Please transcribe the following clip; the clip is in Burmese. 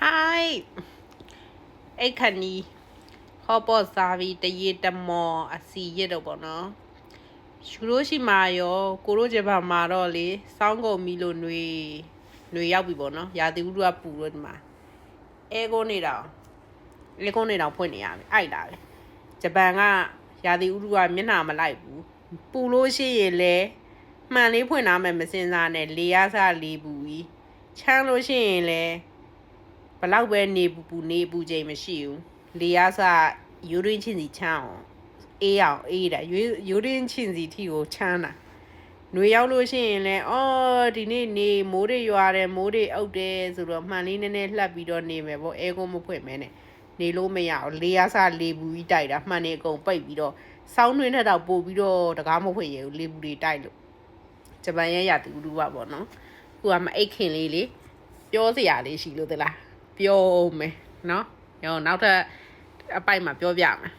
Hi အဲ့ခဏီခေါ်ပေါ်စားပြီးတရေတမော်အစီရတော့ပေါ့နော်ရှူလို့ရှိမှာရောကိုတို့ဂျပန်မှာတော့လေစောင်းကုန်ပြီလို့ຫນွေရောက်ပြီပေါ့နော်ရာသီဥတုကပူလို့ဒီမှာအဲကုန်းနေတော့ဖွင့်နေရပြီအဲ့ဒါပဲဂျပန်ကရာသီဥတုကမျက်နှာမလိုက်ဘူးပူလို့ရှိရင်လေမှန်လေးဖွင့်ထားမယ်မစင်စားနဲ့လေအားစားလေးပူကြီးချမ်းလို့ရှိရင်လေဘလောက်ပဲနေပူချိန်မရှိဘူးလေအားစားယူရင်းချင်းစီချမ်းအောင်အေးအောင်အေးတာယူရင်းချင်းစီထီကိုချမ်းတာຫນွေရောက်လို့ရှိရင်လဲဒီနေ့နေမိုးတွေရွာတယ်မိုးတွေအုပ်တယ်ဆိုတော့မှန်လေးနည်းနည်းလှပ်ပြီးတော့နေမယ်ပေါ့အဲကုန်းမဖွင့်မဲနဲ့နေလို့မရအောင်လေအားစားလေပူကြီးတိုက်တာမှန်နေအကုန်ပိတ်ပြီးတော့စောင်းတွင်းထက်တော့ပို့ပြီးတော့တကားမဖွင့်ရဘူးလေပူတွေတိုက်လို့ဂျပန်ရဲ့ရာသီဥတုပါပေါ့နော်ခုကမအိတ်ခင်လေးလေပြောစရာလေးရှိလို့သလားပြောမယ်နော်ရောနောက်ထပ်အပိုက်မှာပြောပြမယ်